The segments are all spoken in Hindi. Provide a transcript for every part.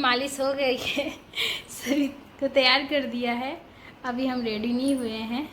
मालिश हो गई है। सभी को तैयार कर दिया है, अभी हम रेडी नहीं हुए हैं।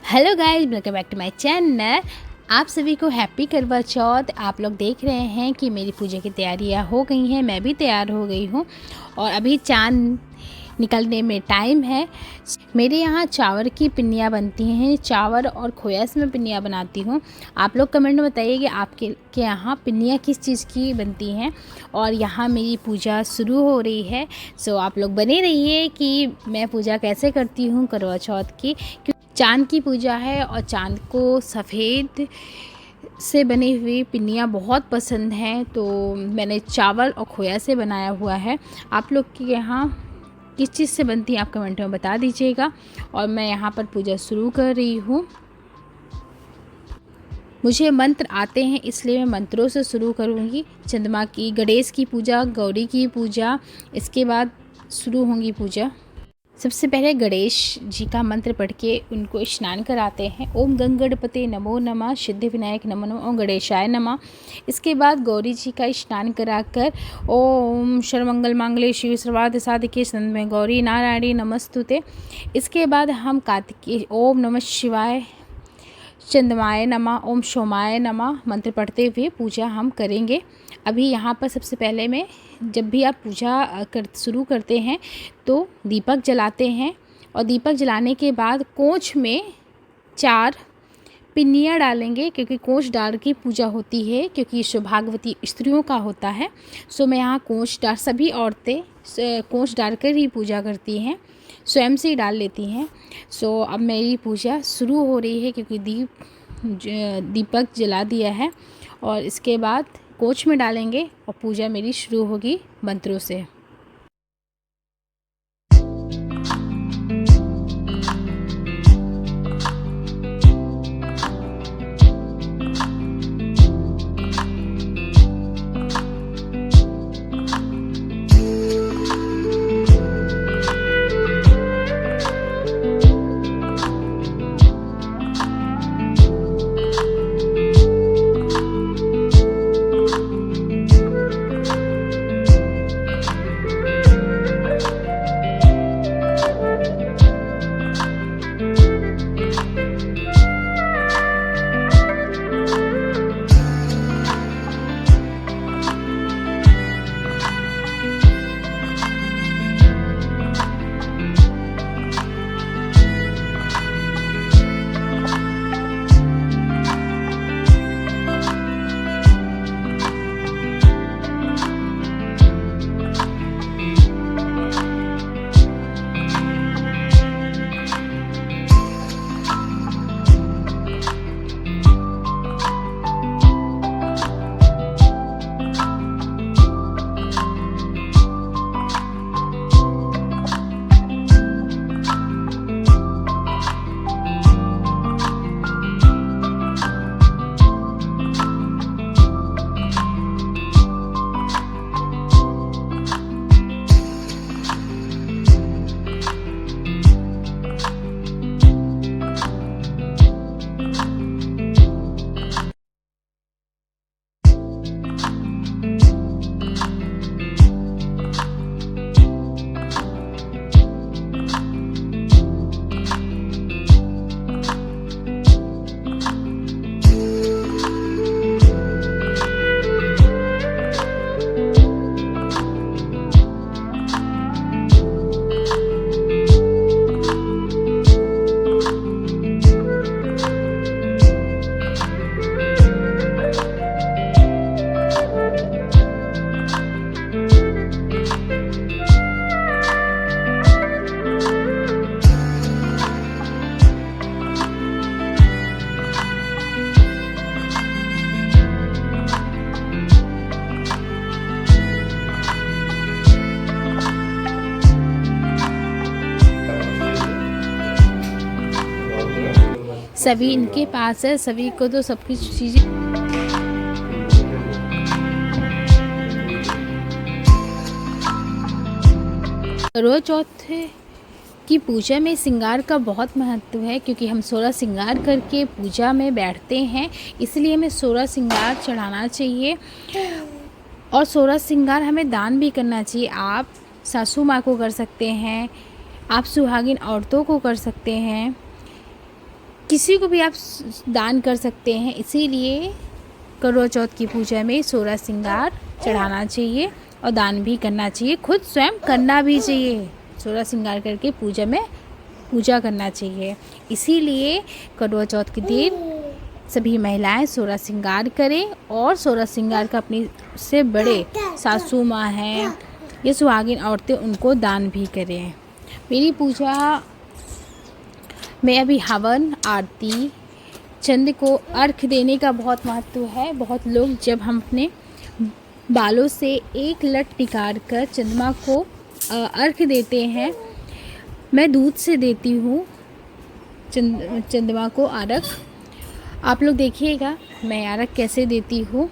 Hello guys, welcome back to my channel. आप सभी को हैप्पी करवा चौथ। आप लोग देख रहे हैं कि मेरी पूजा की तैयारियां हो गई हैं, मैं भी तैयार हो गई हूं और अभी चांद निकलने में टाइम है। मेरे यहाँ चावल की पिन्नियाँ बनती हैं, चावल और खोया से मैं पिन्नियाँ बनाती हूँ। आप लोग कमेंट में बताइए कि आपके यहाँ पिन्नियाँ किस चीज़ की बनती हैं। और यहाँ मेरी पूजा शुरू हो रही है, सो आप लोग बने रहिए कि मैं पूजा कैसे करती हूँ करवा चौथ की। चांद की पूजा है और चांद को सफ़ेद से बनी हुई पिन्नियाँ बहुत पसंद हैं, तो मैंने चावल और खोया से बनाया हुआ है। आप लोग के यहाँ किस चीज़ से बनती है आप कमेंट में बता दीजिएगा। और मैं यहाँ पर पूजा शुरू कर रही हूँ। मुझे मंत्र आते हैं इसलिए मैं मंत्रों से शुरू करूँगी। चंद्रमा की, गणेश की पूजा, गौरी की पूजा, इसके बाद शुरू होंगी पूजा। सबसे पहले गणेश जी का मंत्र पढ़ के उनको स्नान कराते हैं। ओम गंगणपते नमो नमः, सिद्धि विनायक नमो नमः, ओम गणेशाय नमः। इसके बाद गौरी जी का स्नान कराकर ओम सर्वमंगल मांगल्ये शिवे सर्वार्थ साधिके शरण्ये गौरी नारायणी नमस्तुते। इसके बाद हम कार्तिकेय ओम नमः शिवाय चंद्रमाय नमः, ओम सोमाय नमः मंत्र पढ़ते हुए पूजा हम करेंगे। अभी यहाँ पर सबसे पहले मैं, जब भी आप पूजा शुरू करते हैं तो दीपक जलाते हैं और दीपक जलाने के बाद कोंच में 4 पिन्नियाँ डालेंगे, क्योंकि कोंच डाल के पूजा होती है, क्योंकि सौभाग्यवती स्त्रियों का होता है। सो मैं यहाँ कोंच डाल, सभी औरतें कोंच डालकर ही पूजा करती हैं, स्वयं से ही डाल लेती हैं। सो अब मेरी पूजा शुरू हो रही है, क्योंकि दीपक जला दिया है और इसके बाद कोंच में डालेंगे और पूजा मेरी शुरू होगी मंत्रों से। सभी इनके पास है, सभी को तो सब कुछ चीज़ें। करवा चौथ की पूजा में श्रृंगार का बहुत महत्व है, क्योंकि हम 16 श्रृंगार करके पूजा में बैठते हैं, इसलिए हमें 16 श्रृंगार चढ़ाना चाहिए और 16 श्रृंगार हमें दान भी करना चाहिए। आप सासू माँ को कर सकते हैं, आप सुहागिन औरतों को कर सकते हैं, किसी को भी आप दान कर सकते हैं। इसीलिए करवा चौथ की पूजा में 16 श्रृंगार चढ़ाना चाहिए और दान भी करना चाहिए, खुद स्वयं करना भी चाहिए। 16 श्रृंगार करके पूजा में पूजा करना चाहिए। इसीलिए करवा चौथ के दिन सभी महिलाएं 16 श्रृंगार करें और 16 श्रृंगार का अपनी से बड़े सासू माँ हैं या सुहागिन औरतें उनको दान भी करें। मेरी पूजा में अभी हवन, आरती, चंद्र को अर्घ देने का बहुत महत्व है। बहुत लोग जब हम अपने बालों से एक लट निकाल कर चंद्रमा को अर्घ देते हैं, मैं दूध से देती हूँ चंद्रमा को अर्घ। आप लोग देखिएगा मैं अर्घ कैसे देती हूँ।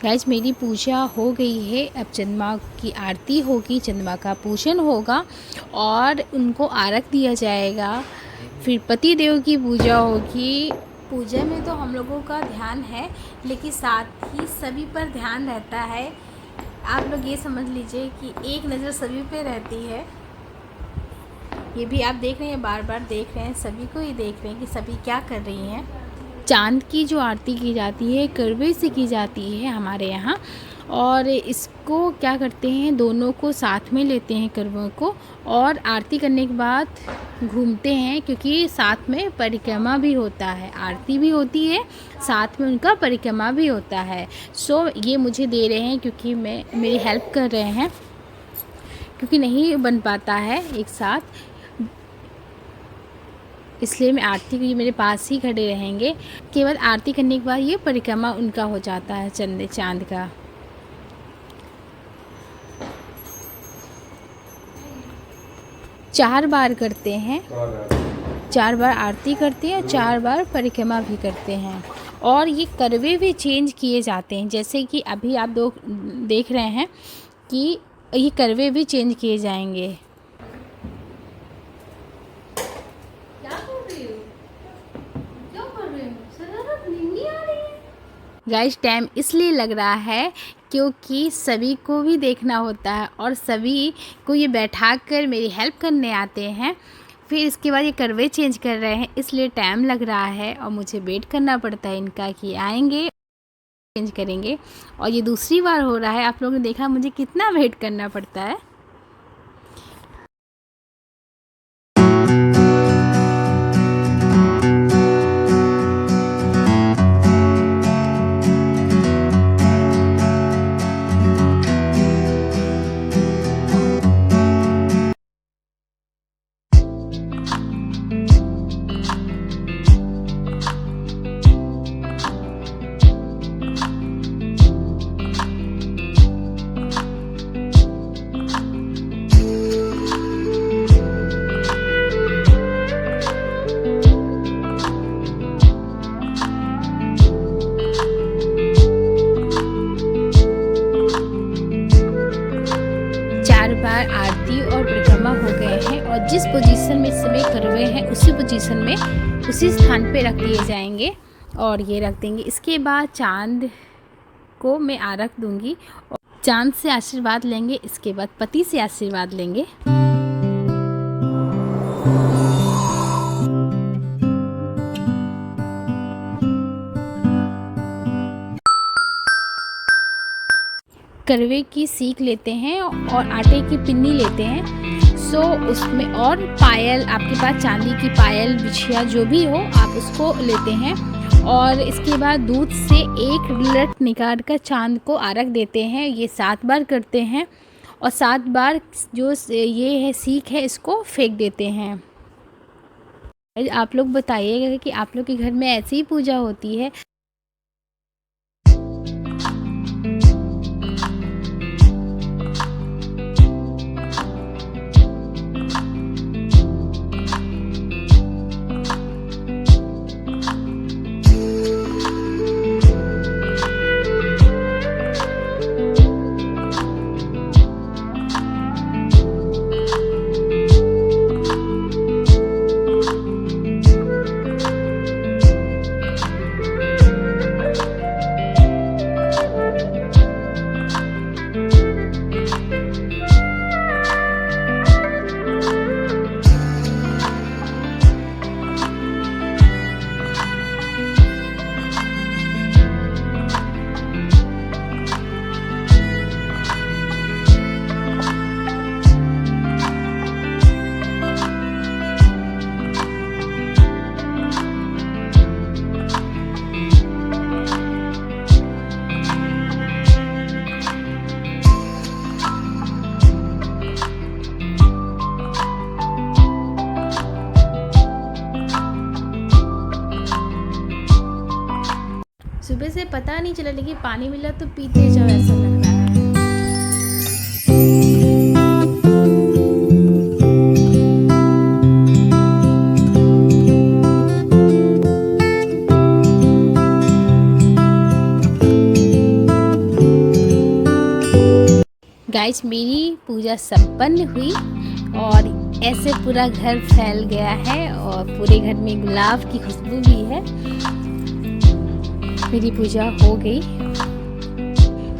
गाइस मेरी पूजा हो गई है। अब चंद्रमा की आरती होगी, चंद्रमा का पूजन होगा और उनको आरग दिया जाएगा। फिर पति देव की पूजा होगी। पूजा में तो हम लोगों का ध्यान है, लेकिन साथ ही सभी पर ध्यान रहता है। आप लोग ये समझ लीजिए कि एक नज़र सभी पे रहती है। ये भी आप देख रहे हैं, बार बार देख रहे हैं, सभी को ही देख रहे हैं कि सभी क्या कर रही हैं। चांद की जो आरती की जाती है करवे से की जाती है हमारे यहाँ, और इसको क्या करते हैं, दोनों को साथ में लेते हैं करवों को, और आरती करने के बाद घूमते हैं, क्योंकि साथ में परिक्रमा भी होता है, आरती भी होती है, साथ में उनका परिक्रमा भी होता है। सो ये मुझे दे रहे हैं क्योंकि मेरी हेल्प कर रहे हैं, क्योंकि नहीं बन पाता है एक साथ, इसलिए मैं आरती के लिए मेरे पास ही खड़े रहेंगे। केवल आरती करने के बाद ये परिक्रमा उनका हो जाता है चांद का। चार बार करते हैं, 4 बार आरती करते हैं और 4 बार परिक्रमा भी करते हैं। और ये करवे भी चेंज किए जाते हैं, जैसे कि अभी आप देख रहे हैं कि ये करवे भी चेंज किए जाएंगे। गाइस टाइम इसलिए लग रहा है क्योंकि सभी को भी देखना होता है और सभी को ये बैठा कर मेरी हेल्प करने आते हैं। फिर इसके बाद ये करवे चेंज कर रहे हैं, इसलिए टाइम लग रहा है और मुझे वेट करना पड़ता है इनका कि आएंगे, चेंज करेंगे। और ये दूसरी बार हो रहा है, आप लोगों ने देखा मुझे कितना वेट करना पड़ता है। बार आरती और परिक्रमा हो गए हैं और जिस पोजीशन में इस समय करवे हैं उसी पोजीशन में उसी स्थान पे रख दिए जाएंगे और ये रख देंगे। इसके बाद चांद को मैं आरख दूंगी और चांद से आशीर्वाद लेंगे, इसके बाद पति से आशीर्वाद लेंगे। करवे की सीख लेते हैं और आटे की पिन्नी लेते हैं। सो उसमें और पायल, आपके पास चांदी की पायल बिछिया जो भी हो आप उसको लेते हैं और इसके बाद दूध से एक लट निकाल कर चांद को आरख देते हैं। ये 7 बार करते हैं और 7 बार जो ये है सीख है इसको फेंक देते हैं। आप लोग बताइएगा कि आप लोग के घर में ऐसी ही पूजा होती है। सुबह से पता नहीं चला लेकिन पानी मिला तो पीते जाओ ऐसा लग रहा है। गाइस मेरी पूजा संपन्न हुई और ऐसे पूरा घर फैल गया है और पूरे घर में गुलाब की खुशबू भी है। मेरी पूजा हो गई।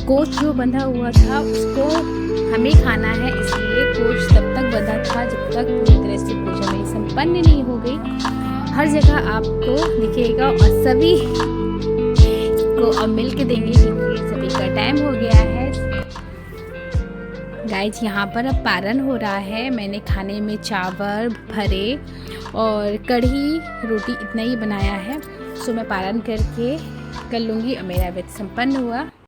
कोच जो बंधा हुआ था उसको हमें खाना है, इसलिए कोच तब तक बंधा था जब तक पूरी तरह से पूजा मेरी संपन्न नहीं हो गई। हर जगह आपको दिखेगा और सभी को अब मिल के देंगे क्योंकि सभी का टाइम हो गया है। गाइस यहाँ पर अब पारण हो रहा है। मैंने खाने में चावल, भरे और कढ़ी, रोटी इतना ही बनाया है। सो मैं पारण करके कर लूँगी और मेरा व्रत संपन्न हुआ।